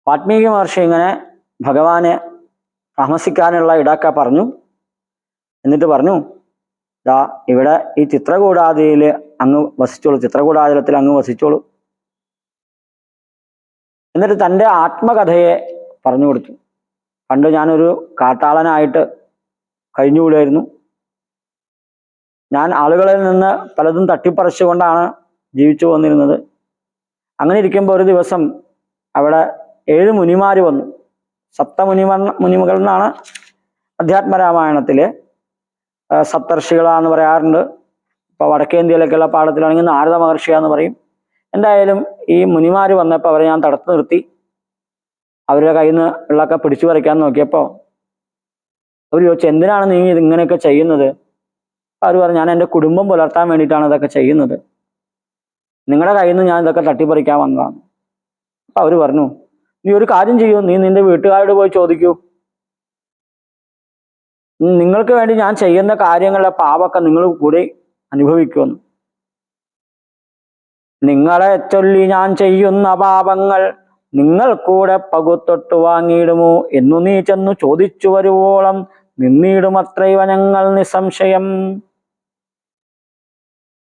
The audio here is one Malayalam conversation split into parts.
വാൽമീകി മഹർഷി ഇങ്ങനെ ഭഗവാനെ താമസിക്കാനുള്ള ഇടമൊക്കെ പറഞ്ഞു. എന്നിട്ട് പറഞ്ഞു, ദാ ഇവിടെ ഈ ചിത്രകൂടാതിയിൽ അങ്ങ് വസിച്ചോളൂ, ചിത്രകൂടാചലത്തിൽ അങ്ങ് വസിച്ചോളൂ. എന്നിട്ട് തൻ്റെ ആത്മകഥയെ പറഞ്ഞു കൊടുത്തു. പണ്ട് ഞാനൊരു കാട്ടാളനായിട്ട് കഴിഞ്ഞുകൂടായിരുന്നു. ഞാൻ ആളുകളിൽ നിന്ന് പലതും തട്ടിപ്പറിച്ചുകൊണ്ടാണ് ജീവിച്ചു വന്നിരുന്നത്. അങ്ങനെ ഇരിക്കുമ്പോൾ ഒരു ദിവസം അവിടെ 7 മുനിമാർ വന്നു. മുനിമകൾ എന്നാണ് അധ്യാത്മരാമായണത്തിലെ സപ്തർഷികളാന്ന് പറയാറുണ്ട്. ഇപ്പോൾ വടക്കേന്ത്യയിലൊക്കെയുള്ള പാഠത്തിലാണെങ്കിൽ നാരദ മഹർഷിയാന്ന് പറയും. എന്തായാലും ഈ മുനിമാർ വന്നപ്പോൾ അവരെ ഞാൻ തടുത്തു നിർത്തി. അവരുടെ കയ്യിൽ നിന്ന് ഉള്ളൊക്കെ പിടിച്ചു പറിക്കാൻ നോക്കിയപ്പോൾ അവർ ചോദിച്ചു, എന്തിനാണ് നീ ഇങ്ങനെയൊക്കെ ചെയ്യുന്നത്? അവർ പറഞ്ഞു, ഞാൻ എൻ്റെ കുടുംബം പുലർത്താൻ വേണ്ടിയിട്ടാണ് ഇതൊക്കെ ചെയ്യുന്നത്. നിങ്ങളുടെ കയ്യിൽ നിന്ന് ഞാൻ ഇതൊക്കെ തട്ടിപ്പറിക്കാൻ വന്നതാണ്. അപ്പം അവർ പറഞ്ഞു, നീ ഒരു കാര്യം ചെയ്യൂ, നീ നിന്റെ വീട്ടുകാരോട് പോയി ചോദിക്കൂ, നിങ്ങൾക്ക് വേണ്ടി ഞാൻ ചെയ്യുന്ന കാര്യങ്ങളുടെ പാപമൊക്കെ നിങ്ങൾ കൂടി അനുഭവിക്കുമെന്ന്. നിങ്ങളെ ചൊല്ലി ഞാൻ ചെയ്യുന്ന പാപങ്ങൾ നിങ്ങൾ കൂടെ പകുത്തൊട്ട് വാങ്ങിയിടുമോ എന്നു നീ ചെന്നു ചോദിച്ചു വരുവോളം നിന്നിടുമത്രൈവ ഞങ്ങൾ നിസ്സംശയം.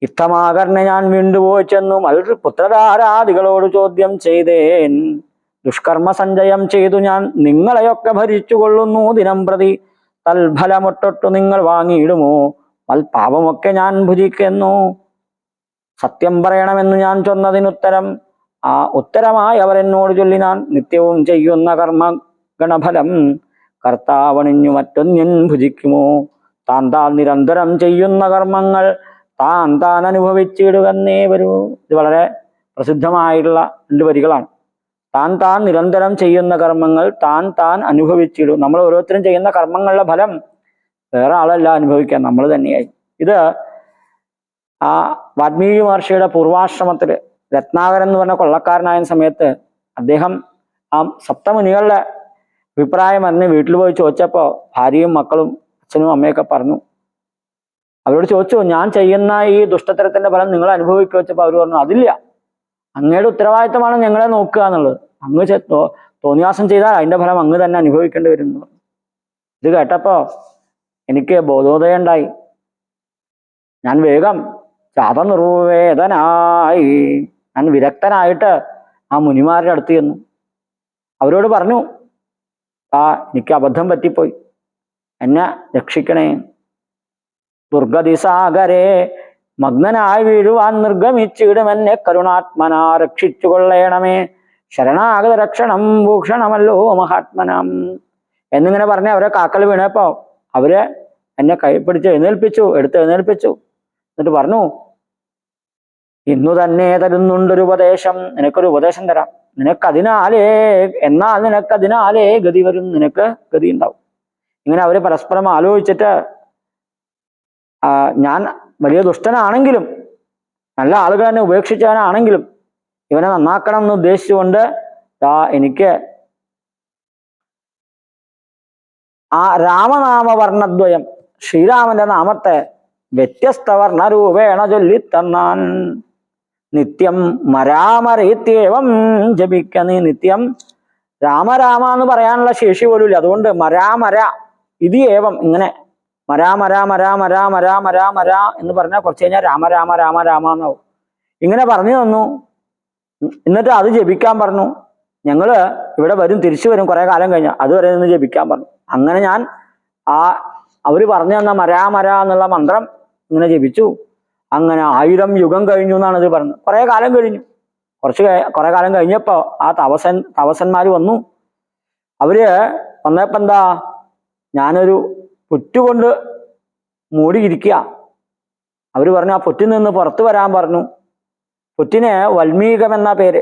ഇത്തമാകർണെ ഞാൻ വീണ്ടുപോയി ചെന്നു പുത്രധാരാദികളോട് ചോദ്യം ചെയ്തേൻ. ദുഷ്കർമ്മ സഞ്ചയം ചെയ്തു ഞാൻ നിങ്ങളെയൊക്കെ ഭരിച്ചു കൊള്ളുന്നു ദിനം പ്രതി. തൽഫലമൊട്ടൊട്ടു നിങ്ങൾ വാങ്ങിയിടുമോ? പാപമൊക്കെ ഞാൻ ഭുജിക്കുന്നു. സത്യം പറയണമെന്ന് ഞാൻ ചൊന്നതിനുത്തരം ആ ഉത്തരമായി അവർ എന്നോട് ചൊല്ലിനാൻ, നിത്യവും ചെയ്യുന്ന കർമ്മ ഗണഫലം കർത്താവണിഞ്ഞു മറ്റൊന്യൻ ഭുജിക്കുമോ? താൻ നിരന്തരം ചെയ്യുന്ന കർമ്മങ്ങൾ താൻ അനുഭവിച്ചിടുകന്നേ വരൂ. ഇത് വളരെ പ്രസിദ്ധമായിട്ടുള്ള 2 വരികളാണ്. താൻ നിരന്തരം ചെയ്യുന്ന കർമ്മങ്ങൾ താൻ അനുഭവിച്ചിടും. നമ്മൾ ഓരോരുത്തരും ചെയ്യുന്ന കർമ്മങ്ങളുടെ ഫലം വേറെ ആളല്ല അനുഭവിക്കാൻ, നമ്മൾ തന്നെയായി. ഇത് ആ വാൽമീകി മഹർഷിയുടെ പൂർവാശ്രമത്തിൽ രത്നാകരൻ എന്ന് പറഞ്ഞ കൊള്ളക്കാരനായ സമയത്ത് അദ്ദേഹം ആ സപ്തമുനികളുടെ അഭിപ്രായം അറിഞ്ഞ് വീട്ടിൽ പോയി ചോദിച്ചപ്പോൾ ഭാര്യയും മക്കളും അച്ഛനും അമ്മയൊക്കെ പറഞ്ഞു. അവരോട് ചോദിച്ചു, ഞാൻ ചെയ്യുന്ന ഈ ദുഷ്ടത്തരത്തിന്റെ ഫലം നിങ്ങൾ അനുഭവിക്കുക വെച്ചപ്പോൾ അവർ പറഞ്ഞു, അതില്ല, അങ്ങയുടെ ഉത്തരവാദിത്തമാണ് ഞങ്ങളെ നോക്കുക എന്നുള്ളത്. അങ്ങ് തോന്നിയാസം ചെയ്താൽ അതിന്റെ ഫലം അങ്ങ് തന്നെ അനുഭവിക്കേണ്ടി വരും എന്ന് പറഞ്ഞു. ഇത് കേട്ടപ്പോൾ എനിക്ക് ബോധോദയം ഉണ്ടായി. ഞാൻ വേഗം ചാതനിർവേദനായി ഞാൻ വിരക്തനായിട്ട് ആ മുനിമാരുടെ അടുത്ത് ചെന്നു. അവരോട് പറഞ്ഞു, എനിക്ക് അബദ്ധം പറ്റിപ്പോയി, എന്നെ രക്ഷിക്കണേ. ദുർഗതിസാഗരെ മഗ്നനായി വീഴുവാൻ നിർഗമിച്ചിടും എന്നെ കരുണാത്മനാ രക്ഷിച്ചു കൊള്ളേണമേ. ശരണാഗത രക്ഷണം ഭൂഷണമല്ലോ മഹാത്മനം എന്നിങ്ങനെ പറഞ്ഞ് അവരെ കാക്കൽ വീണപ്പോ അവര് എന്നെ കൈ പിടിച്ച് എടുത്ത് എഴുന്നേൽപ്പിച്ചു. എന്നിട്ട് പറഞ്ഞു, ഇന്നു തന്നെ തരുന്നുണ്ടൊരു ഉപദേശം, നിനക്കൊരു ഉപദേശം തരാം. എന്നാൽ നിനക്കതിനാലേ ഗതി വരും, നിനക്ക് ഗതി ഉണ്ടാവും. ഇങ്ങനെ അവര് പരസ്പരം ആലോചിച്ചിട്ട്, ഞാൻ വലിയ ദുഷ്ടനാണെങ്കിലും നല്ല ആളുകൾ തന്നെ ഉപേക്ഷിച്ചവനാണെങ്കിലും ഇവനെ നന്നാക്കണം എന്ന് ഉദ്ദേശിച്ചുകൊണ്ട് എനിക്ക് ആ രാമനാമവർണ്ണദ്വയം, ശ്രീരാമന്റെ നാമത്തെ വ്യത്യസ്ത വർണ്ണരൂപേണ ചൊല്ലിത്തന്നാൻ. നിത്യം മരാമരീത്യേവം ജപിക്ക. നീ നിത്യം രാമരാമ എന്ന് പറയാനുള്ള ശേഷി പോലും ഇല്ല. അതുകൊണ്ട് മരാമര ഇത് ഏവം ഇങ്ങനെ മരാ എന്ന് പറഞ്ഞാൽ കുറച്ച് കഴിഞ്ഞാൽ രാമ എന്നാവും. ഇങ്ങനെ പറഞ്ഞു തന്നു. എന്നിട്ട് അത് ജപിക്കാൻ പറഞ്ഞു. ഞങ്ങള് ഇവിടെ വരും, തിരിച്ചു വരും കുറെ കാലം കഴിഞ്ഞാൽ, അതുവരെ നിന്ന് ജപിക്കാൻ പറഞ്ഞു. അങ്ങനെ ഞാൻ അവര് പറഞ്ഞു തന്ന മരാ എന്നുള്ള മന്ത്രം ഇങ്ങനെ ജപിച്ചു. അങ്ങനെ 1000 യുഗം കഴിഞ്ഞു എന്നാണ് ഇത് പറഞ്ഞത്. കുറെ കാലം കഴിഞ്ഞു. കുറെ കാലം കഴിഞ്ഞപ്പോ ആ തപസന്മാര് വന്നു. അവര് വന്നപ്പോ എന്താ, ഞാനൊരു പുറ്റുകൊണ്ട് മൂടിയിരിക്കുക. അവര് പറഞ്ഞു, ആ പുറ്റിൽ നിന്ന് പുറത്തു വരാൻ പറഞ്ഞു. പുറ്റിന് വൽമീകം എന്ന പേര്.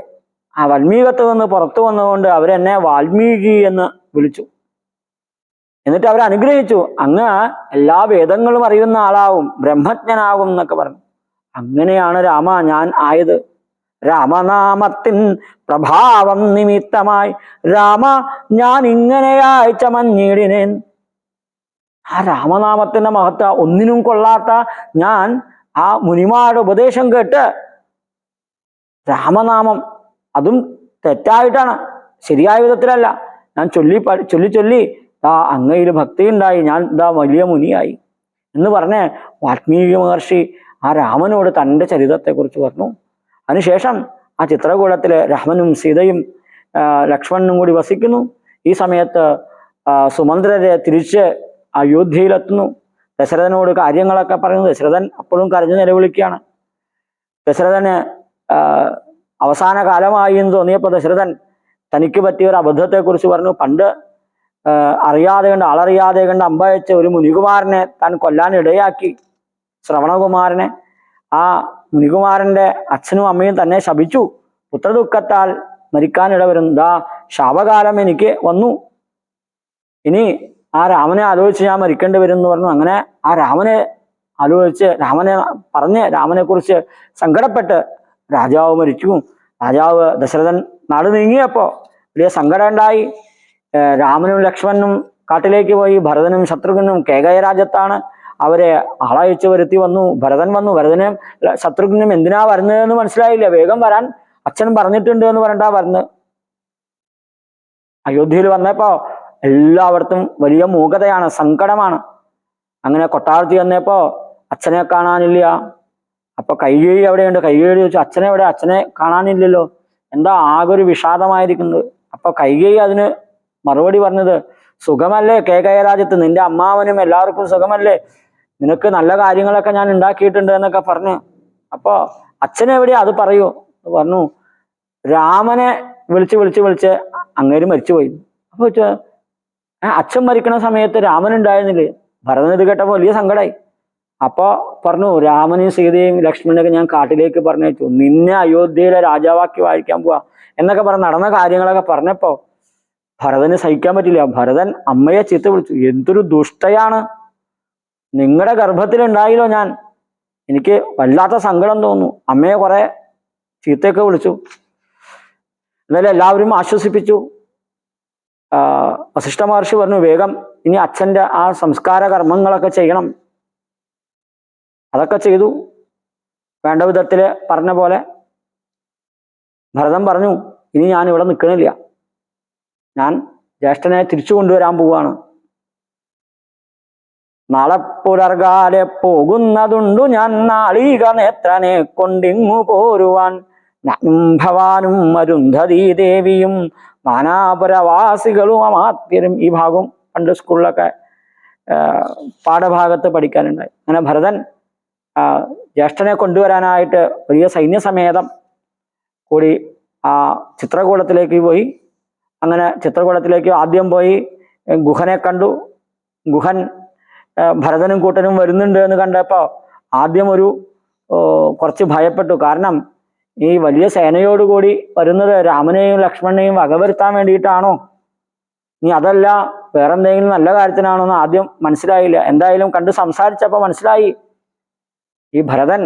ആ വൽമീകത്ത് നിന്ന് പുറത്തു വന്നുകൊണ്ട് അവരെന്നെ വാൽമീകി എന്ന് വിളിച്ചു. എന്നിട്ട് അവർ അനുഗ്രഹിച്ചു, അങ്ങ് എല്ലാ വേദങ്ങളും അറിയുന്ന ആളാവും, ബ്രഹ്മജ്ഞനാകും എന്നൊക്കെ പറഞ്ഞു. അങ്ങനെയാണ് രാമ ഞാൻ ആയത്. രാമനാമത്തിൻ പ്രഭാവം നിമിത്തമായി രാമ ഞാൻ ഇങ്ങനെയായി ചമഞ്ഞിടിനേൻ. ആ രാമനാമത്തിന്റെ മഹത്വ ഒന്നിനും കൊള്ളാത്ത ഞാൻ ആ മുനിമാരുടെ ഉപദേശം കേട്ട് രാമനാമം, അതും തെറ്റായിട്ടാണ്, ശരിയായ വിധത്തിലല്ല. ഞാൻ ചൊല്ലി ചൊല്ലി അങ്ങയിൽ ഭക്തി ഉണ്ടായി, ഞാൻ വലിയ മുനിയായി എന്ന് പറഞ്ഞ് വാൽമീകി മഹർഷി ആ രാമനോട് തൻ്റെ ചരിത്രത്തെക്കുറിച്ച് പറഞ്ഞു. അതിനുശേഷം ആ ചിത്രകൂടത്തിൽ രാമനും സീതയും ലക്ഷ്മണനും കൂടി വസിക്കുന്നു. ഈ സമയത്ത് സുമന്ത്രരെ തിരിച്ച് അയോധ്യയിലെത്തുന്നു. ദശരഥനോട് കാര്യങ്ങളൊക്കെ പറയുന്നു. ദശരഥൻ അപ്പോഴും കരഞ്ഞു നിലവിളിക്കുകയാണ്. ദശരഥന് അവസാന കാലമായി എന്ന് തോന്നിയപ്പോൾ ദശരഥൻ തനിക്ക് പറ്റിയ ഒരു അബദ്ധത്തെക്കുറിച്ച് പറഞ്ഞു. പണ്ട് ആളറിയാതെ കണ്ട് അമ്പയച്ച ഒരു മുനികുമാരനെ താൻ കൊല്ലാൻ ഇടയാക്കി. ശ്രവണകുമാരനെ. ആ മുനികുമാരന്റെ അച്ഛനും അമ്മയും തന്നെ ശപിച്ചു. പുത്രദുഃഖത്താൽ മരിക്കാനിട വരുന്നു. ശാപകാലം എനിക്ക് വന്നു, ഇനി ആ രാമനെ ആലോചിച്ച് ഞാൻ മരിക്കേണ്ടി വരും എന്ന് പറഞ്ഞു. അങ്ങനെ ആ രാമനെ ആലോചിച്ച് രാമനെ കുറിച്ച് സങ്കടപ്പെട്ട് രാജാവ് മരിച്ചു. രാജാവ് ദശരഥൻ നാട് നീങ്ങിയപ്പോ വലിയ സങ്കടം ഉണ്ടായി. രാമനും ലക്ഷ്മണനും കാട്ടിലേക്ക് പോയി. ഭരതനും ശത്രുഘ്നും കേകയ രാജ്യത്താണ്. അവരെ ആളയച്ചു വരുത്തി വന്നു. ഭരതൻ വന്നു. ഭരതനും ശത്രുഘ്നും എന്തിനാ വരുന്നതെന്ന് മനസ്സിലായില്ല. വേഗം വരാൻ അച്ഛൻ പറഞ്ഞിട്ടുണ്ട് എന്ന് പറഞ്ഞിട്ടാ വരുന്നത്. അയോധ്യയിൽ വന്നപ്പോ എല്ലായിടത്തും വലിയ മൂകതയാണ്, സങ്കടമാണ്. അങ്ങനെ കൊട്ടാരത്തിൽ വന്നപ്പോ അച്ഛനെ കാണാനില്ല. അപ്പൊ കൈകേയി എവിടെയുണ്ട്? കൈകേയി ചോദിച്ചു, അച്ഛനെ എവിടെ? അച്ഛനെ കാണാനില്ലല്ലോ, എന്താ ആകെ ഒരു വിഷാദമായിരിക്കുന്നത്. അപ്പൊ കൈകേയി അതിന് മറുപടി പറഞ്ഞത്, സുഖമല്ലേ കേകയ രാജ്യത്ത്, നിന്റെ അമ്മാവനും എല്ലാവർക്കും സുഖമല്ലേ, നിനക്ക് നല്ല കാര്യങ്ങളൊക്കെ ഞാൻ ഉണ്ടാക്കിയിട്ടുണ്ട് എന്നൊക്കെ പറഞ്ഞു. അപ്പൊ അച്ഛനെവിടെയാ അത് പറയൂ പറഞ്ഞു. രാമനെ വിളിച്ച് അങ്ങേര് മരിച്ചുപോയി. അപ്പൊ അച്ഛൻ മരിക്കണ സമയത്ത് രാമൻ ഉണ്ടായിരുന്നില്ലേ? ഭരതൻ ഇത് കേട്ടപ്പോൾ വലിയ സങ്കടമായി. അപ്പൊ പറഞ്ഞു, രാമനെയും സീതയും ലക്ഷ്മണനൊക്കെ ഞാൻ കാട്ടിലേക്ക് പറഞ്ഞയച്ചു, നിന്നെ അയോധ്യയിലെ രാജാവാക്കി വാഴിക്കാൻ പോവാ എന്നൊക്കെ പറഞ്ഞ് നടന്ന കാര്യങ്ങളൊക്കെ പറഞ്ഞപ്പോ ഭരതന് സഹിക്കാൻ പറ്റില്ല. ഭരതൻ അമ്മയെ ചീത്ത വിളിച്ചു. എന്തൊരു ദുഷ്ടയാണ്, നിങ്ങളുടെ ഗർഭത്തിലുണ്ടായില്ലോ ഞാൻ, എനിക്ക് വല്ലാത്ത സങ്കടം തോന്നുന്നു. അമ്മയെ കുറെ ചീത്തയൊക്കെ വിളിച്ചു. എന്നാലും എല്ലാവരും ആശ്വസിപ്പിച്ചു. വസിഷ്ഠ മഹർഷി പറഞ്ഞു, വേഗം ഇനി അച്ഛൻ്റെ ആ സംസ്കാര കർമ്മങ്ങളൊക്കെ ചെയ്യണം. അതൊക്കെ ചെയ്തു. വേണ്ട വിധത്തില് പറഞ്ഞ പോലെ ഭരതൻ പറഞ്ഞു, ഇനി ഞാൻ ഇവിടെ നിൽക്കണില്ല, ഞാൻ ജ്യേഷ്ഠനെ തിരിച്ചു കൊണ്ടുവരാൻ പോവാണ്. നാളെ പുലർകാലെ പോകുന്നതുണ്ടു ഞാൻ, നാളിക നേത്രനെ കൊണ്ടിങ്ങു പോരുവാൻ. ഞാനും ഭവാനും അരുന്ധതി ദേവിയും നാനാപുരവാസികളും അമാത്യരും. ഈ ഭാഗം പണ്ട് സ്കൂളിലൊക്കെ പാഠഭാഗത്ത് പഠിക്കാനുണ്ടായി. അങ്ങനെ ഭരതൻ ജ്യേഷ്ഠനെ കൊണ്ടുവരാനായിട്ട് വലിയ സൈന്യസമേതം കൂടി ആ ചിത്രകൂടത്തിലേക്ക് പോയി. അങ്ങനെ ചിത്രകൂടത്തിലേക്ക് ആദ്യം പോയി ഗുഹനെ കണ്ടു. ഗുഹൻ ഭരതനും കൂട്ടനും വരുന്നുണ്ട് എന്ന് കണ്ടപ്പോൾ ആദ്യം കുറച്ച് ഭയപ്പെട്ടു. കാരണം ഈ വലിയ സേനയോടുകൂടി വരുന്നത് രാമനെയും ലക്ഷ്മണനെയും വകവരുത്താൻ വേണ്ടിയിട്ടാണോ, ഇനി അതല്ല വേറെന്തെങ്കിലും നല്ല കാര്യത്തിനാണോ എന്ന് ആദ്യം മനസ്സിലായില്ല. എന്തായാലും കണ്ട് സംസാരിച്ചപ്പോൾ മനസ്സിലായി, ഈ ഭരതൻ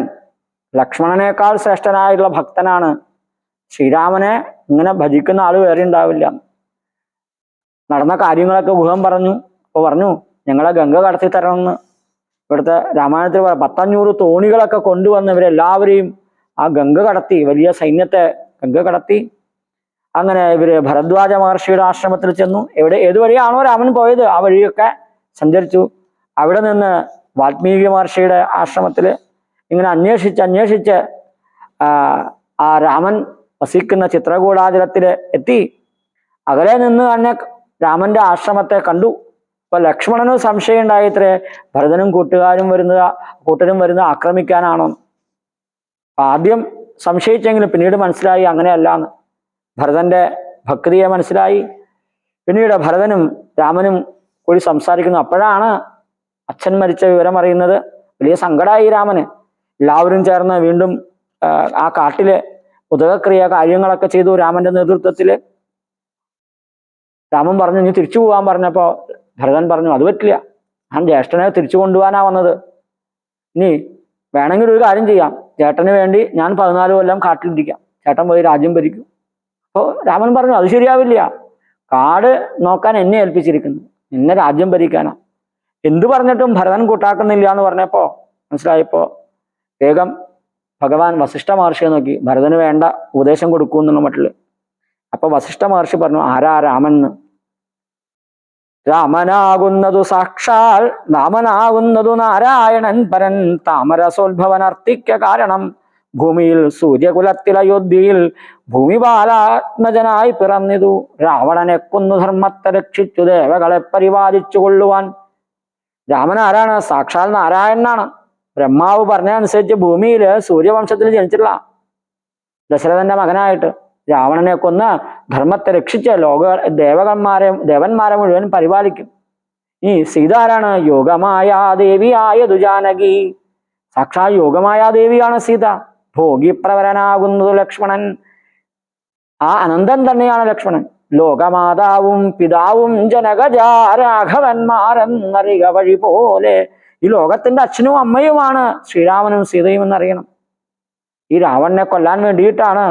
ലക്ഷ്മണനേക്കാൾ ശ്രേഷ്ഠനായുള്ള ഭക്തനാണ്. ശ്രീരാമനെ ഇങ്ങനെ ഭജിക്കുന്ന ആൾ വേറെ ഉണ്ടാവില്ല. നടന്ന കാര്യങ്ങളൊക്കെ ഗുഹൻ പറഞ്ഞു. അപ്പോൾ പറഞ്ഞു, ഞങ്ങളെ ഗംഗ കടത്തി തരണമെന്ന്. ഇവിടുത്തെ രാമായണത്തിൽ 500 തോണികളൊക്കെ കൊണ്ടുവന്ന് ഇവരെല്ലാവരെയും ആ ഗംഗ കടത്തി, വലിയ സൈന്യത്തെ ഗംഗ കടത്തി. അങ്ങനെ ഇവര് ഭരദ്വാജ മഹർഷിയുടെ ആശ്രമത്തിൽ ചെന്നു. ഏത് വഴിയാണോ രാമൻ പോയത് ആ വഴിയൊക്കെ സഞ്ചരിച്ചു. അവിടെ നിന്ന് വാൽമീകി മഹർഷിയുടെ ആശ്രമത്തിൽ ഇങ്ങനെ അന്വേഷിച്ച് ആ രാമൻ വസിക്കുന്ന ചിത്രകൂടാചലത്തിൽ എത്തി. അകലെ നിന്ന് തന്നെ രാമന്റെ ആശ്രമത്തെ കണ്ടു. അപ്പൊ ലക്ഷ്മണന് സംശയം ഉണ്ടായിത്രേ, ഭരതനും കൂട്ടരും വരുന്നത് ആക്രമിക്കാനാണോ. ആദ്യം സംശയിച്ചെങ്കിലും പിന്നീട് മനസ്സിലായി അങ്ങനെയല്ലാന്ന്. ഭരതന്റെ ഭക്തിയെ മനസ്സിലായി. പിന്നീട് ഭരതനും രാമനും കൂടി സംസാരിക്കുന്നു. അപ്പോഴാണ് അച്ഛൻ മരിച്ച വിവരം അറിയുന്നത്. വലിയ സങ്കടമായി രാമന്. എല്ലാവരും ചേർന്ന് വീണ്ടും ആ കാട്ടിലെ ഉദകക്രിയ കാര്യങ്ങളൊക്കെ ചെയ്തു രാമന്റെ നേതൃത്വത്തിൽ. രാമൻ പറഞ്ഞു, ഇനി തിരിച്ചു പോകാൻ പറഞ്ഞപ്പോ ഭരതൻ പറഞ്ഞു, അത് പറ്റില്ല, ഞാൻ ജ്യേഷ്ഠനെ തിരിച്ചു കൊണ്ടുപോകാനാ വന്നത്. ഇനി വേണമെങ്കിൽ ഒരു കാര്യം ചെയ്യാം, ചേട്ടന് വേണ്ടി ഞാൻ 14 കൊല്ലം കാട്ടിലിരിക്കാം, ചേട്ടൻ പോയി രാജ്യം ഭരിക്കും. അപ്പോൾ രാമൻ പറഞ്ഞു, അത് ശരിയാവില്ല, കാട് നോക്കാൻ എന്നെ ഏൽപ്പിച്ചിരിക്കുന്നു, എന്നെ രാജ്യം ഭരിക്കാനാ. എന്തു പറഞ്ഞിട്ടും ഭരതൻ കൂട്ടാക്കുന്നില്ല എന്ന് പറഞ്ഞപ്പോ മനസ്സിലായപ്പോ വേഗം ഭഗവാൻ വസിഷ്ഠ മഹർഷിയെ നോക്കി ഭരതന് വേണ്ട ഉപദേശം കൊടുക്കൂ എന്നുള്ള മട്ടില്. അപ്പൊ വസിഷ്ഠ മഹർഷി പറഞ്ഞു, ആരാ രാമൻ? രാമനാകുന്നതു സാക്ഷാൽ രാമനാകുന്നതു നാരായണൻ പരൻ, താമരസോത്ഭവനർത്തിക്ക കാരണം, ഭൂമിയിൽ സൂര്യകുലത്തിൽ അയോധ്യയിൽ ഭൂമിപാലാത്മജനായി പിറന്നിതു. രാവണനെ കൊന്നു ധർമ്മത്തെ രക്ഷിച്ചു ദേവകളെ പരിപാലിച്ചു കൊള്ളുവാൻ. രാമൻ ആരാണ്? സാക്ഷാൽ നാരായണനാണ്. ബ്രഹ്മാവ് പറഞ്ഞതനുസരിച്ച് ഭൂമിയില് സൂര്യവംശത്തിൽ ജനിച്ചിട്ടുള്ള ദശരഥന്റെ മകനായിട്ട് രാവണനെ കൊന്ന് ധർമ്മത്തെ രക്ഷിച്ച് ദേവന്മാരെ മുഴുവൻ പരിപാലിക്കും. ഈ സീത ആരാണ്? യോഗമായാദേവിയായതു ജാനകി. സാക്ഷാൽ യോഗമായാദേവിയാണ് സീത. ഭോഗിപ്രവരനാകുന്നതു ലക്ഷ്മണൻ. ആ അനന്തൻ തന്നെയാണ് ലക്ഷ്മണൻ. ലോകമാതാവും പിതാവും ജനകജാരാഘവന്മാരെന്നറിക വഴി പോലെ. ഈ ലോകത്തിന്റെ അച്ഛനും അമ്മയുമാണ് ശ്രീരാമനും സീതയും എന്നറിയണം. ഈ രാവണനെ കൊല്ലാൻ വേണ്ടിയിട്ടാണ്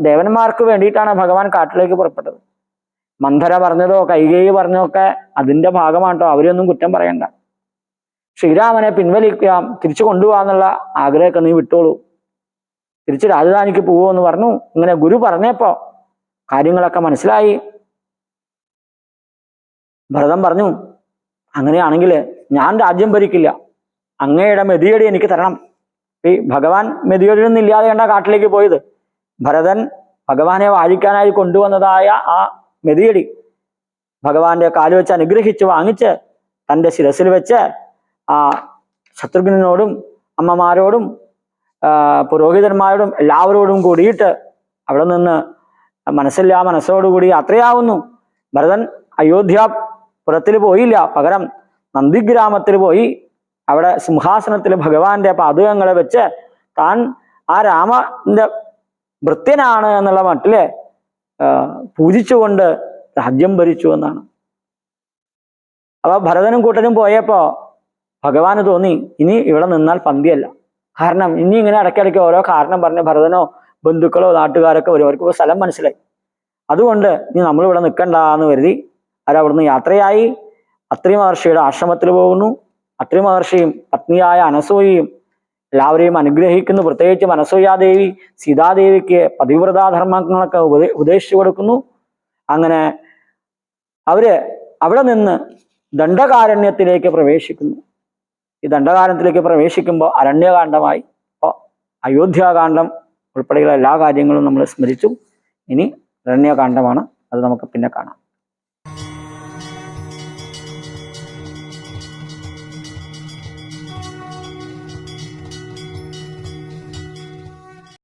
ദേവന്മാർക്ക് വേണ്ടിയിട്ടാണ് ഭഗവാൻ കാട്ടിലേക്ക് പുറപ്പെട്ടത്. മന്ധര പറഞ്ഞതോ കൈകേയി പറഞ്ഞതൊക്കെ അതിന്റെ ഭാഗമാട്ടോ. അവരെയൊന്നും കുറ്റം പറയണ്ട. ശ്രീരാമനെ പിൻവലിക്കാം, തിരിച്ചു കൊണ്ടുപോകാന്നുള്ള ആഗ്രഹമൊക്കെ നീ വിട്ടോളൂ, തിരിച്ച് രാജധാനിക്ക് പോവുമെന്ന് പറഞ്ഞു. ഇങ്ങനെ ഗുരു പറഞ്ഞപ്പോ കാര്യങ്ങളൊക്കെ മനസ്സിലായി. ഭരതൻ പറഞ്ഞു, അങ്ങനെയാണെങ്കിൽ ഞാൻ രാജ്യം ഭരിക്കില്ല, അങ്ങയുടെ മെതിയടി എനിക്ക് തരണം. ഈ ഭഗവാൻ മെതിയടിയൊന്നും ഇല്ലാതെ കണ്ട കാട്ടിലേക്ക് പോയത്. ഭരതൻ ഭഗവാനെ വാഴിക്കാനായി കൊണ്ടുവന്നതായ ആ മെതിയടി ഭഗവാന്റെ കാല് വെച്ച് അനുഗ്രഹിച്ച് വാങ്ങിച്ച് തൻ്റെ ശിരസിൽ വെച്ച് ആ ശത്രുഘ്നോടും അമ്മമാരോടും പുരോഹിതന്മാരോടും എല്ലാവരോടും കൂടിയിട്ട് അവിടെ നിന്ന് മനസ്സോടുകൂടി യാത്രയാവുന്നു. ഭരതൻ അയോധ്യാപുരത്തിൽ പോയില്ല, പകരം നന്ദിഗ്രാമത്തിൽ പോയി അവിടെ സിംഹാസനത്തിൽ ഭഗവാന്റെ പാദുകങ്ങളെ വെച്ച് താൻ ആ രാമന്റെ ഭൃത്യനാണ് എന്നുള്ള മട്ടില് പൂജിച്ചുകൊണ്ട് രാജ്യം ഭരിച്ചു എന്നാണ്. അപ്പൊ ഭരതനും കൂട്ടരും പോയപ്പോ ഭഗവാന് തോന്നി ഇനി ഇവിടെ നിന്നാൽ പന്തിയല്ല. കാരണം ഇനി ഇങ്ങനെ ഇടയ്ക്കിടയ്ക്ക് ഓരോ കാരണം പറഞ്ഞ് ഭരതനോ ബന്ധുക്കളോ നാട്ടുകാരൊക്കെ വരും, അവർക്ക് സ്ഥലം മനസ്സിലായി. അതുകൊണ്ട് ഇനി നമ്മളിവിടെ നിൽക്കണ്ട എന്ന് കരുതി അവരവിടുന്ന് യാത്രയായി അത്രി മഹർഷിയുടെ ആശ്രമത്തിൽ പോകുന്നു. അത്രി മഹർഷിയും പത്നിയായ അനസൂയയും എല്ലാവരെയും അനുഗ്രഹിക്കുന്നു. പ്രത്യേകിച്ച് അനസൂയാദേവി സീതാദേവിക്ക് പതിവ്രതാധർമ്മങ്ങളൊക്കെ ഉപദേശിച്ചു കൊടുക്കുന്നു. അങ്ങനെ അവര് അവിടെ നിന്ന് ദണ്ഡകാരണ്യത്തിലേക്ക് പ്രവേശിക്കുന്നു. ഈ ദണ്ഡകാരണ്യത്തിലേക്ക് പ്രവേശിക്കുമ്പോൾ അരണ്യകാന്ഡമായി. അപ്പോൾ അയോധ്യാകാന്ഡം ഉൾപ്പെടെയുള്ള എല്ലാ കാര്യങ്ങളും നമ്മൾ സ്മരിച്ചു. ഇനി അരണ്യകാന്ഡമാണ്, അത് നമുക്ക് പിന്നെ കാണാം.